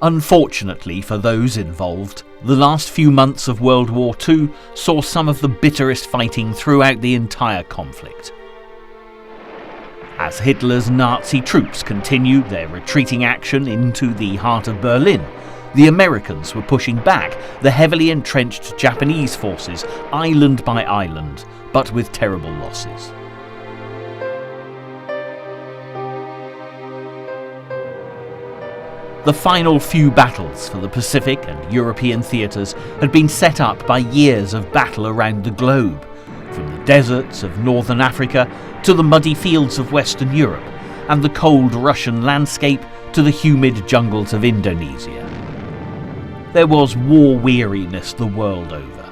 Unfortunately for those involved, the last few months of World War II saw some of the bitterest fighting throughout the entire conflict. As Hitler's Nazi troops continued their retreating action into the heart of Berlin, the Americans were pushing back the heavily entrenched Japanese forces island by island, but with terrible losses. The final few battles for the Pacific and European theatres had been set up by years of battle around the globe, from the deserts of northern Africa to the muddy fields of Western Europe, and the cold Russian landscape to the humid jungles of Indonesia. There was war weariness the world over,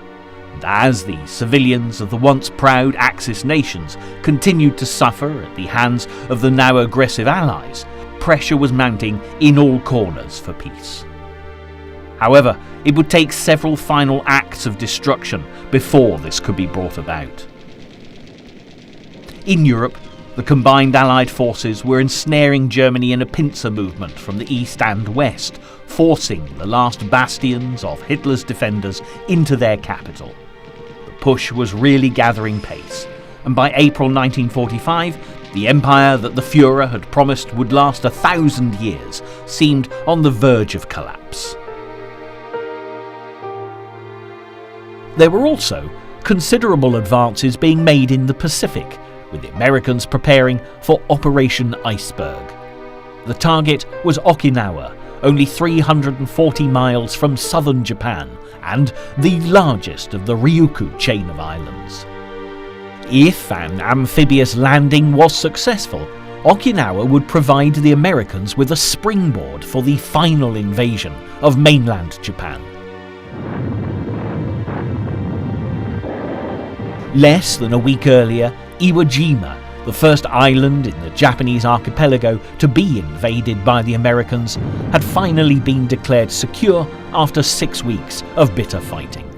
and as the civilians of the once proud Axis nations continued to suffer at the hands of the now aggressive Allies, pressure was mounting in all corners for peace. However, it would take several final acts of destruction before this could be brought about. In Europe, the combined Allied forces were ensnaring Germany in a pincer movement from the east and west, forcing the last bastions of Hitler's defenders into their capital. The push was really gathering pace, and by April 1945, the empire that the Führer had promised would last 1,000 years seemed on the verge of collapse. There were also considerable advances being made in the Pacific, with the Americans preparing for Operation Iceberg. The target was Okinawa, only 340 miles from southern Japan, and the largest of the Ryukyu chain of islands. If an amphibious landing was successful, Okinawa would provide the Americans with a springboard for the final invasion of mainland Japan. Less than a week earlier, Iwo Jima, the first island in the Japanese archipelago to be invaded by the Americans, had finally been declared secure after 6 weeks of bitter fighting.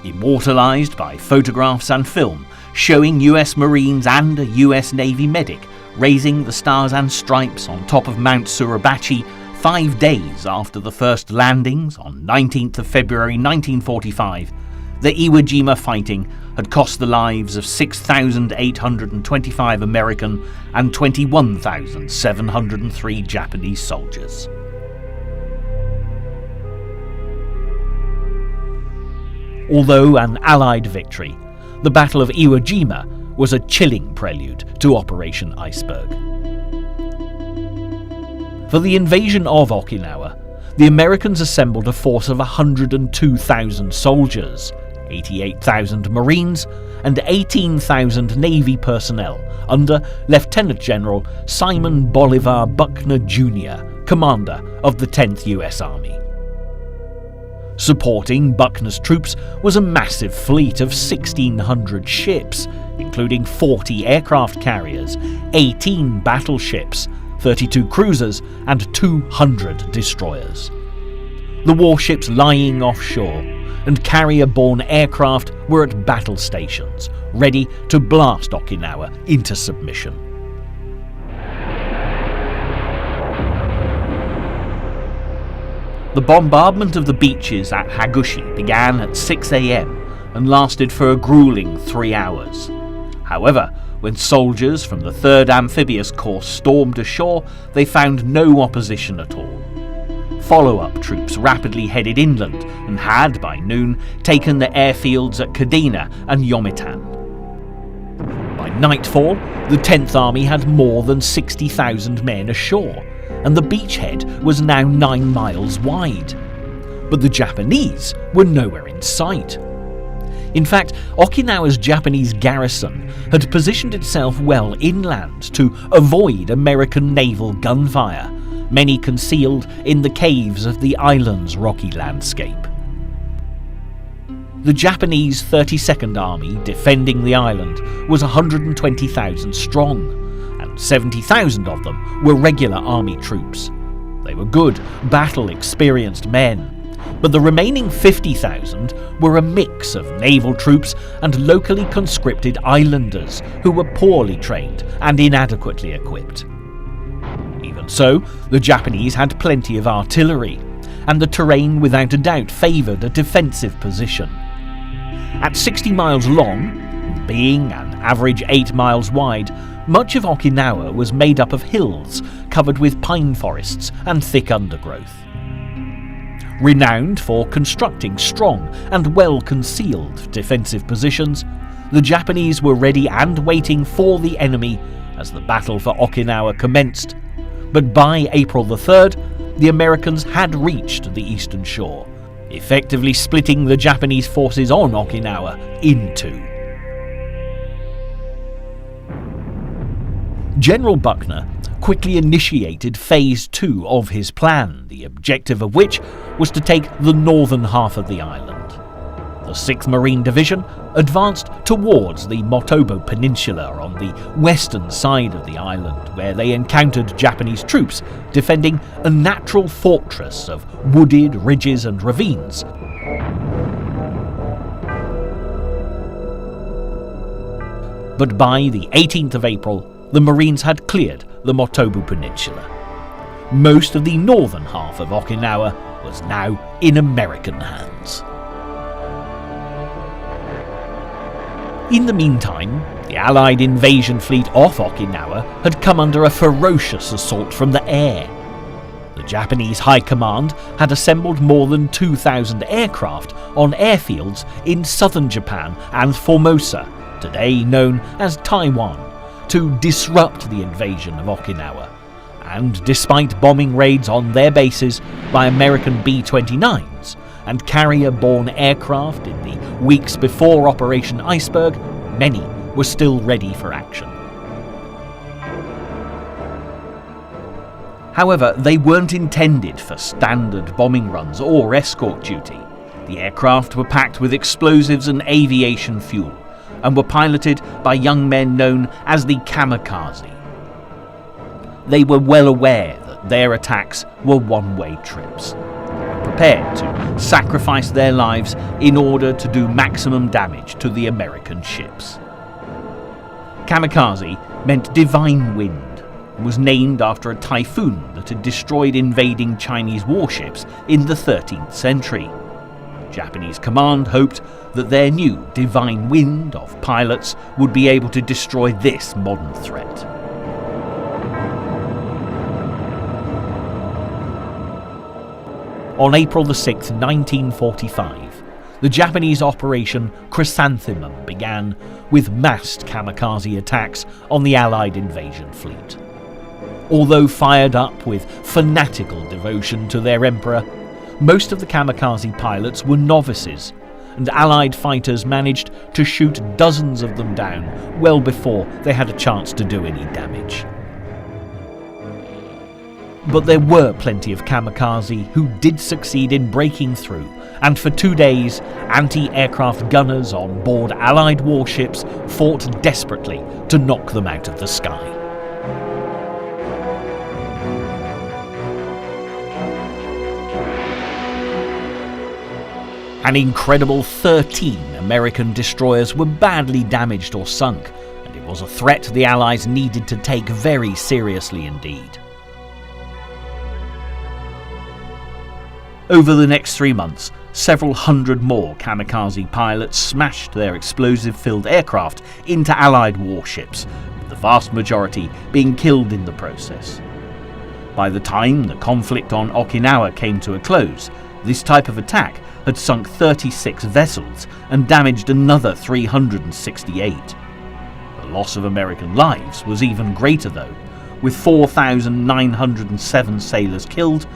Immortalised by photographs and film showing US Marines and a US Navy medic raising the Stars and Stripes on top of Mount Suribachi 5 days after the first landings on 19th of February 1945, the Iwo Jima fighting had cost the lives of 6,825 American and 21,703 Japanese soldiers. Although an Allied victory, the Battle of Iwo Jima was a chilling prelude to Operation Iceberg. For the invasion of Okinawa, the Americans assembled a force of 102,000 soldiers, 88,000 Marines, and 18,000 Navy personnel under Lieutenant General Simon Bolivar Buckner Jr., commander of the 10th US Army. Supporting Buckner's troops was a massive fleet of 1,600 ships, including 40 aircraft carriers, 18 battleships, 32 cruisers, and 200 destroyers. The warships lying offshore and carrier-borne aircraft were at battle stations, ready to blast Okinawa into submission. The bombardment of the beaches at Hagushi began at 6 a.m. and lasted for a grueling 3 hours. However, when soldiers from the 3rd Amphibious Corps stormed ashore, they found no opposition at all. Follow-up troops rapidly headed inland and had, by noon, taken the airfields at Kadena and Yomitan. By nightfall, the 10th Army had more than 60,000 men ashore, and the beachhead was now 9 miles wide. But the Japanese were nowhere in sight. In fact, Okinawa's Japanese garrison had positioned itself well inland to avoid American naval gunfire, many concealed in the caves of the island's rocky landscape. The Japanese 32nd Army defending the island was 120,000 strong, and 70,000 of them were regular army troops. They were good, battle-experienced men, but the remaining 50,000 were a mix of naval troops and locally conscripted islanders who were poorly trained and inadequately equipped. Even so, the Japanese had plenty of artillery, and the terrain without a doubt favoured a defensive position. At 60 miles long, being an average 8 miles wide, much of Okinawa was made up of hills covered with pine forests and thick undergrowth. Renowned for constructing strong and well-concealed defensive positions, the Japanese were ready and waiting for the enemy as the battle for Okinawa commenced. But by April the 3rd, the Americans had reached the eastern shore, effectively splitting the Japanese forces on Okinawa in two. General Buckner quickly initiated Phase 2 of his plan, the objective of which was to take the northern half of the island. The 6th Marine Division advanced towards the Motobu Peninsula on the western side of the island, where they encountered Japanese troops defending a natural fortress of wooded ridges and ravines. But by the 18th of April, the Marines had cleared the Motobu Peninsula. Most of the northern half of Okinawa was now in American hands. In the meantime, the Allied invasion fleet off Okinawa had come under a ferocious assault from the air. The Japanese High Command had assembled more than 2,000 aircraft on airfields in southern Japan and Formosa, today known as Taiwan, to disrupt the invasion of Okinawa. And despite bombing raids on their bases by American B-29s and carrier-borne aircraft in the weeks before Operation Iceberg, many were still ready for action. However, they weren't intended for standard bombing runs or escort duty. The aircraft were packed with explosives and aviation fuel, and were piloted by young men known as the kamikaze. They were well aware that their attacks were one-way trips, and were prepared to sacrifice their lives in order to do maximum damage to the American ships. Kamikaze meant Divine Wind, and was named after a typhoon that had destroyed invading Chinese warships in the 13th century. Japanese command hoped that their new Divine Wind of pilots would be able to destroy this modern threat. On April the 6th, 1945, the Japanese Operation Chrysanthemum began with massed kamikaze attacks on the Allied invasion fleet. Although fired up with fanatical devotion to their emperor, most of the kamikaze pilots were novices, and Allied fighters managed to shoot dozens of them down well before they had a chance to do any damage. But there were plenty of kamikaze who did succeed in breaking through, and for 2 days, anti-aircraft gunners on board Allied warships fought desperately to knock them out of the sky. An incredible 13 American destroyers were badly damaged or sunk, and it was a threat the Allies needed to take very seriously indeed. Over the next 3 months, several hundred more kamikaze pilots smashed their explosive-filled aircraft into Allied warships, with the vast majority being killed in the process. By the time the conflict on Okinawa came to a close, this type of attack had sunk 36 vessels and damaged another 368. The loss of American lives was even greater though, with 4,907 sailors killed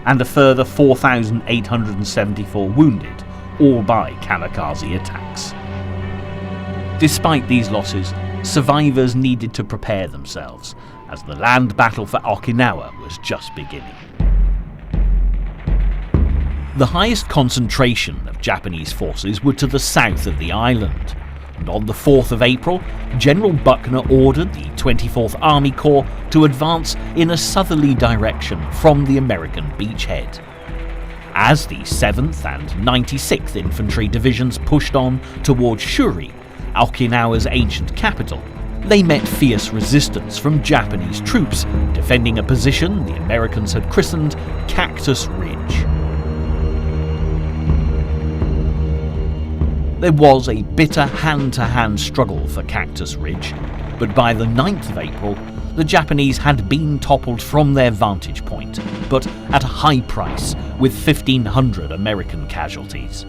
and a further 4,874 wounded, all by kamikaze attacks. Despite these losses, survivors needed to prepare themselves, as the land battle for Okinawa was just beginning. The highest concentration of Japanese forces were to the south of the island, and on the 4th of April, General Buckner ordered the 24th Army Corps to advance in a southerly direction from the American beachhead. As the 7th and 96th Infantry Divisions pushed on towards Shuri, Okinawa's ancient capital, they met fierce resistance from Japanese troops defending a position the Americans had christened Cactus Ridge. There was a bitter hand-to-hand struggle for Cactus Ridge, but by the 9th of April, the Japanese had been toppled from their vantage point, but at a high price, with 1,500 American casualties.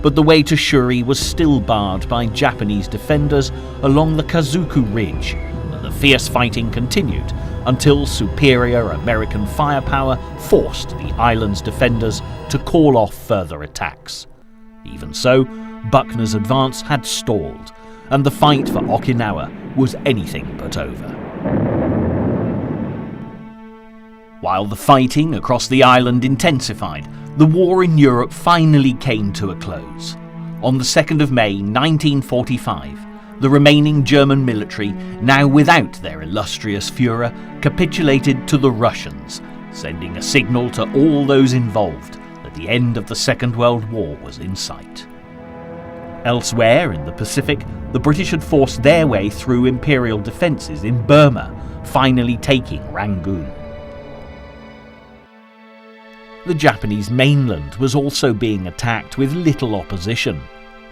But the way to Shuri was still barred by Japanese defenders along the Kazuku Ridge, and the fierce fighting continued until superior American firepower forced the island's defenders to call off further attacks. Even so, Buckner's advance had stalled, and the fight for Okinawa was anything but over. While the fighting across the island intensified, the war in Europe finally came to a close. On the 2nd of May 1945, the remaining German military, now without their illustrious Führer, capitulated to the Russians, sending a signal to all those involved that the end of the Second World War was in sight. Elsewhere in the Pacific, the British had forced their way through imperial defences in Burma, finally taking Rangoon. The Japanese mainland was also being attacked with little opposition,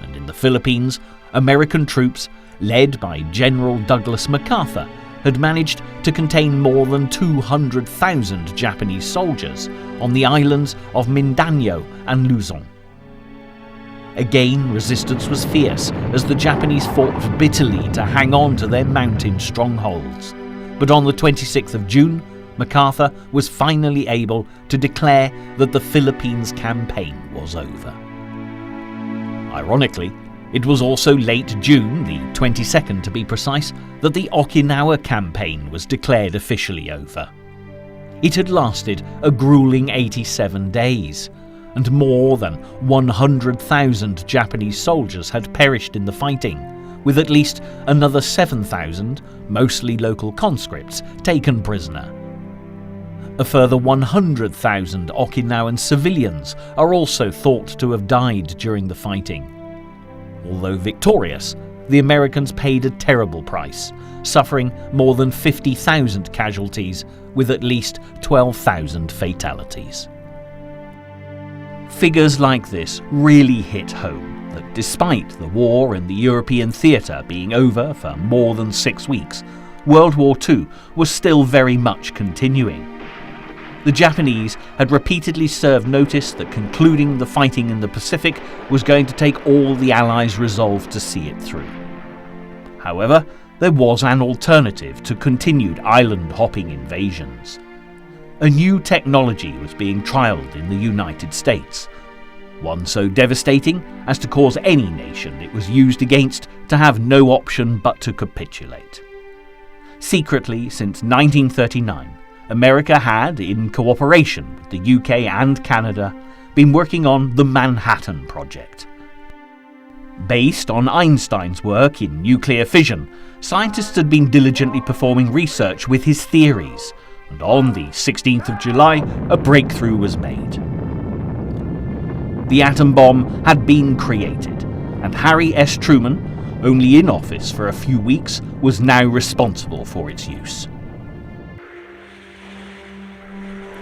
and in the Philippines, American troops, led by General Douglas MacArthur, had managed to contain more than 200,000 Japanese soldiers on the islands of Mindanao and Luzon. Again, resistance was fierce as the Japanese fought bitterly to hang on to their mountain strongholds. But on the 26th of June, MacArthur was finally able to declare that the Philippines campaign was over. Ironically, it was also late June, the 22nd to be precise, that the Okinawa campaign was declared officially over. It had lasted a grueling 87 days, and more than 100,000 Japanese soldiers had perished in the fighting, with at least another 7,000, mostly local conscripts, taken prisoner. A further 100,000 Okinawan civilians are also thought to have died during the fighting. Although victorious, the Americans paid a terrible price, suffering more than 50,000 casualties with at least 12,000 fatalities. Figures like this really hit home that despite the war in the European theatre being over for more than 6 weeks, World War II was still very much continuing. The Japanese had repeatedly served notice that concluding the fighting in the Pacific was going to take all the Allies' resolve to see it through. However, there was an alternative to continued island-hopping invasions. A new technology was being trialled in the United States, one so devastating as to cause any nation it was used against to have no option but to capitulate. Secretly, since 1939, America had, in cooperation with the UK and Canada, been working on the Manhattan Project. Based on Einstein's work in nuclear fission, scientists had been diligently performing research with his theories, and on the 16th of July, a breakthrough was made. The atom bomb had been created, and Harry S. Truman, only in office for a few weeks, was now responsible for its use.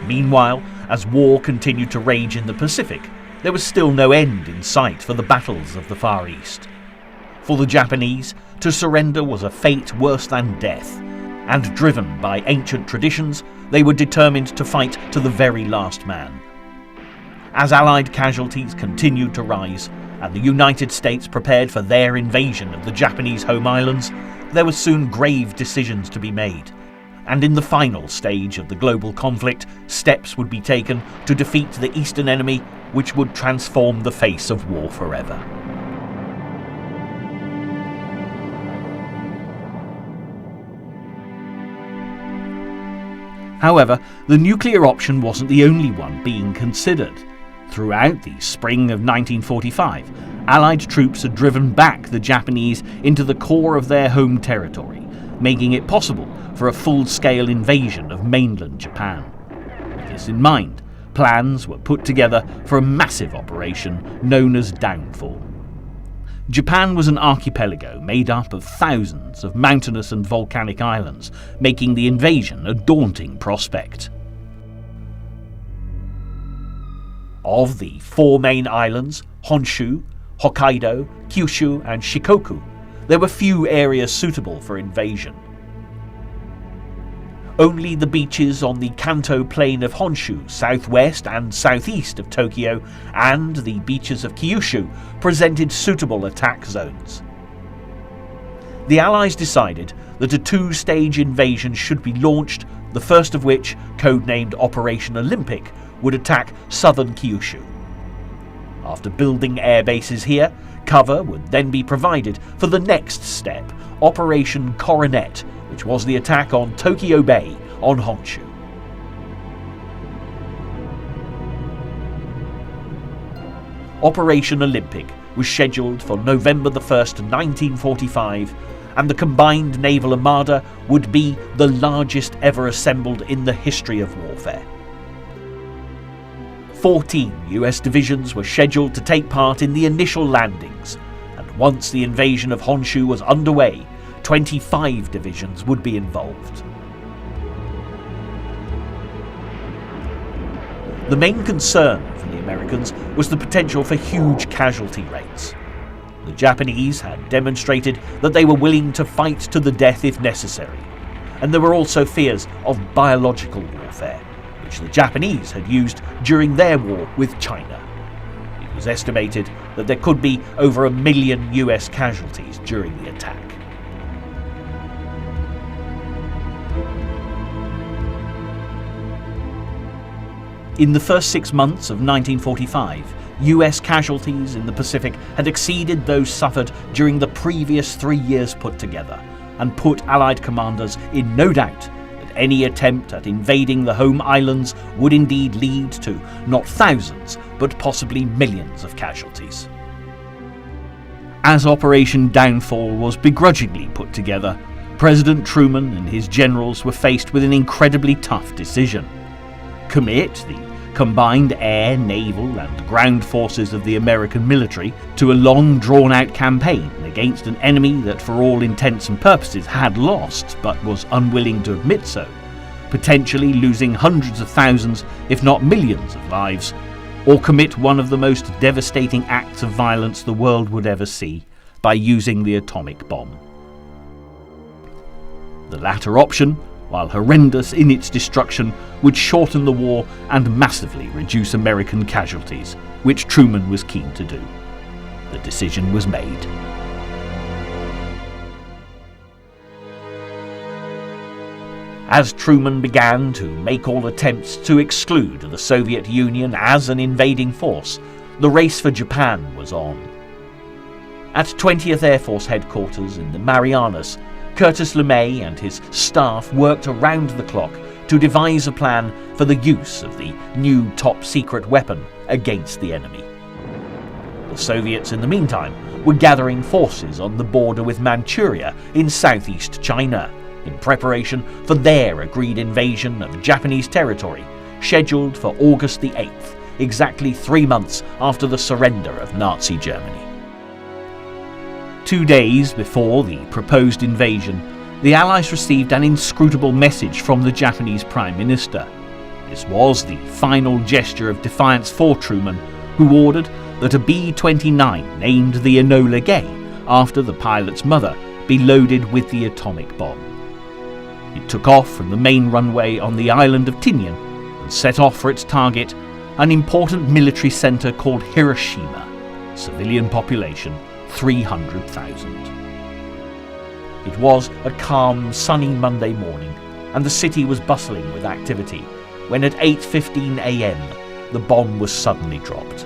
Meanwhile, as war continued to rage in the Pacific, there was still no end in sight for the battles of the Far East. For the Japanese, to surrender was a fate worse than death, and driven by ancient traditions, they were determined to fight to the very last man. As Allied casualties continued to rise, and the United States prepared for their invasion of the Japanese home islands, there were soon grave decisions to be made. And in the final stage of the global conflict, steps would be taken to defeat the Eastern enemy, which would transform the face of war forever. However, the nuclear option wasn't the only one being considered. Throughout the spring of 1945, Allied troops had driven back the Japanese into the core of their home territory, making it possible for a full-scale invasion of mainland Japan. With this in mind, plans were put together for a massive operation known as Downfall. Japan was an archipelago made up of thousands of mountainous and volcanic islands, making the invasion a daunting prospect. Of the 4 main islands, Honshu, Hokkaido, Kyushu and Shikoku, there were few areas suitable for invasion. Only the beaches on the Kanto plain of Honshu, southwest and southeast of Tokyo, and the beaches of Kyushu presented suitable attack zones. The Allies decided that a 2-stage invasion should be launched, the first of which, codenamed Operation Olympic, would attack southern Kyushu. After building air bases here, cover would then be provided for the next step, Operation Coronet, which was the attack on Tokyo Bay on Honshu. Operation Olympic was scheduled for November 1st, 1945, and the combined naval armada would be the largest ever assembled in the history of warfare. 14 US divisions were scheduled to take part in the initial landings, and once the invasion of Honshu was underway, 25 divisions would be involved. The main concern for the Americans was the potential for huge casualty rates. The Japanese had demonstrated that they were willing to fight to the death if necessary, and there were also fears of biological warfare, which the Japanese had used during their war with China. It was estimated that there could be over 1 million US casualties during the attack. In the first 6 months of 1945, US casualties in the Pacific had exceeded those suffered during the previous 3 years put together, and put Allied commanders in no doubt that any attempt at invading the home islands would indeed lead to not thousands, but possibly millions of casualties. As Operation Downfall was begrudgingly put together, President Truman and his generals were faced with an incredibly tough decision. Commit the combined air, naval and ground forces of the American military to a long drawn-out campaign against an enemy that for all intents and purposes had lost but was unwilling to admit so, potentially losing hundreds of thousands if not millions of lives, or commit one of the most devastating acts of violence the world would ever see by using the atomic bomb. The latter option, while horrendous in its destruction, would shorten the war and massively reduce American casualties, which Truman was keen to do. The decision was made. As Truman began to make all attempts to exclude the Soviet Union as an invading force, the race for Japan was on. At 20th Air Force Headquarters in the Marianas, Curtis LeMay and his staff worked around the clock to devise a plan for the use of the new top-secret weapon against the enemy. The Soviets, in the meantime, were gathering forces on the border with Manchuria in southeast China, in preparation for their agreed invasion of Japanese territory, scheduled for August the 8th, exactly 3 months after the surrender of Nazi Germany. 2 days before the proposed invasion, the Allies received an inscrutable message from the Japanese Prime Minister. This was the final gesture of defiance for Truman, who ordered that a B-29 named the Enola Gay, after the pilot's mother, be loaded with the atomic bomb. It took off from the main runway on the island of Tinian and set off for its target, an important military centre called Hiroshima, civilian population 300,000. It was a calm, sunny Monday morning, and the city was bustling with activity, when at 8:15 a.m. the bomb was suddenly dropped.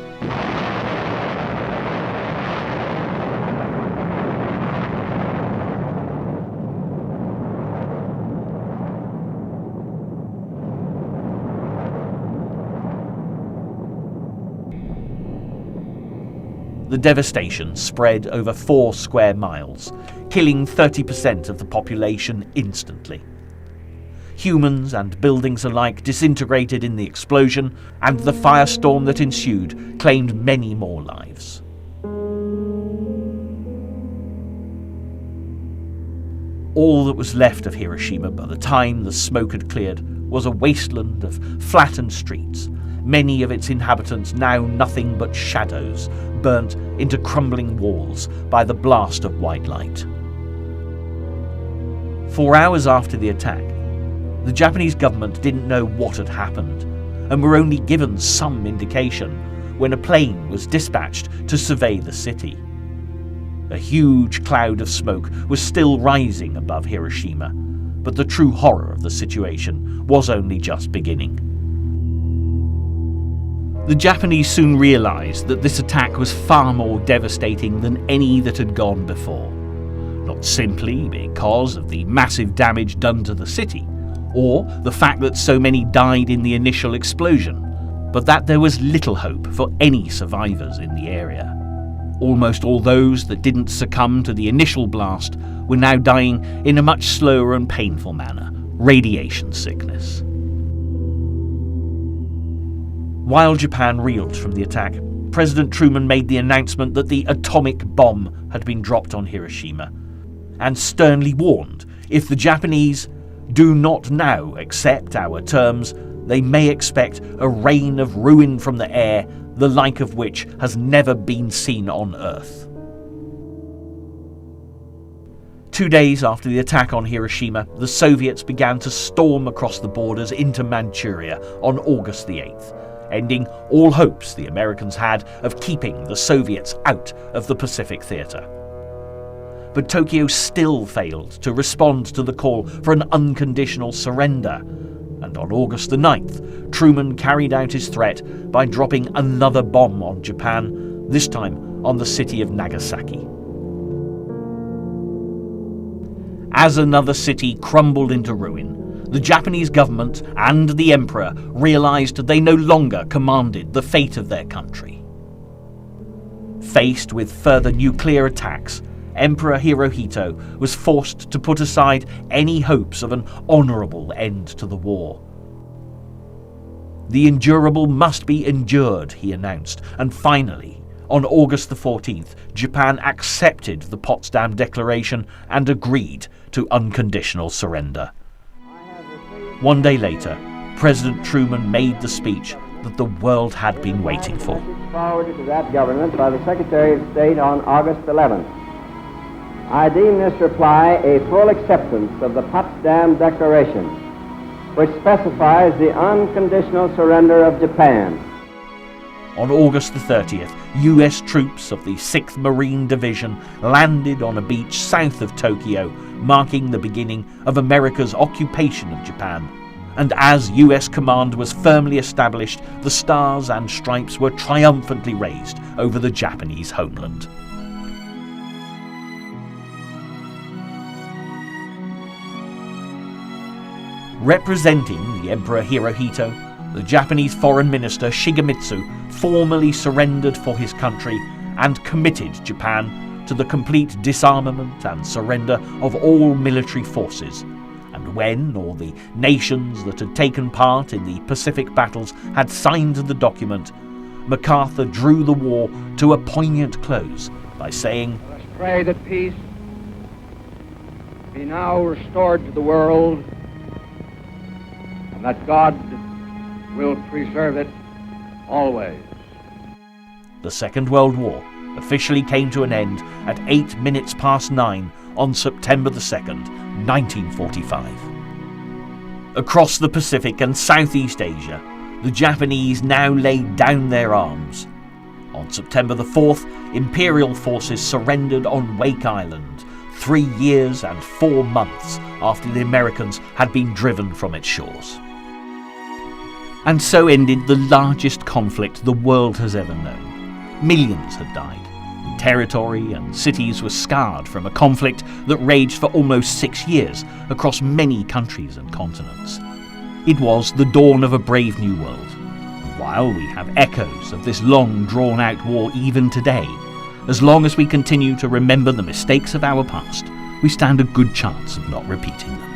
The devastation spread over 4 square miles, killing 30% of the population instantly. humans and buildings alike disintegrated in the explosion, and the firestorm that ensued claimed many more lives. All that was left of Hiroshima by the time the smoke had cleared was a wasteland of flattened streets, many of its inhabitants now nothing but shadows, burnt into crumbling walls by the blast of white light. 4 hours after the attack, the Japanese government didn't know what had happened, and were only given some indication when a plane was dispatched to survey the city. A huge cloud of smoke was still rising above Hiroshima, but the true horror of the situation was only just beginning. The Japanese soon realised that this attack was far more devastating than any that had gone before, not simply because of the massive damage done to the city, or the fact that so many died in the initial explosion, but that there was little hope for any survivors in the area. Almost all those that didn't succumb to the initial blast were now dying in a much slower and painful manner, radiation sickness. While Japan reeled from the attack, President Truman made the announcement that the atomic bomb had been dropped on Hiroshima, and sternly warned if the Japanese do not now accept our terms, they may expect a rain of ruin from the air, the like of which has never been seen on Earth. 2 days after the attack on Hiroshima, the Soviets began to storm across the borders into Manchuria on August the 8th, ending all hopes the Americans had of keeping the Soviets out of the Pacific Theatre. But Tokyo still failed to respond to the call for an unconditional surrender, and on August the 9th, Truman carried out his threat by dropping another bomb on Japan, this time on the city of Nagasaki. As another city crumbled into ruin, the Japanese government and the emperor realized they no longer commanded the fate of their country. Faced with further nuclear attacks, Emperor Hirohito was forced to put aside any hopes of an honourable end to the war. The endurable must be endured, he announced, and finally, on August the 14th, Japan accepted the Potsdam Declaration and agreed to unconditional surrender. 1 day later, President Truman made the speech that the world had been waiting for. Forwarded to that government by the Secretary of State on August 11th. I deem this reply a full acceptance of the Potsdam Declaration, which specifies the unconditional surrender of Japan. On August the 30th, US troops of the 6th Marine Division landed on a beach south of Tokyo, marking the beginning of America's occupation of Japan. And as US command was firmly established, the stars and stripes were triumphantly raised over the Japanese homeland. Representing the Emperor Hirohito, the Japanese Foreign Minister Shigemitsu formally surrendered for his country and committed Japan to the complete disarmament and surrender of all military forces. And when all the nations that had taken part in the Pacific battles had signed the document, MacArthur drew the war to a poignant close by saying, "Let us pray that peace be now restored to the world, and that God will preserve it always." The Second World War officially came to an end at 9:08 on September the 2nd, 1945. Across the Pacific and Southeast Asia, the Japanese now laid down their arms. On September the 4th, Imperial forces surrendered on Wake Island, 3 years and 4 months after the Americans had been driven from its shores. And so ended the largest conflict the world has ever known. Millions had died. Territory and cities were scarred from a conflict that raged for almost 6 years across many countries and continents. It was the dawn of a brave new world. And while we have echoes of this long drawn-out war even today, as long as we continue to remember the mistakes of our past, we stand a good chance of not repeating them.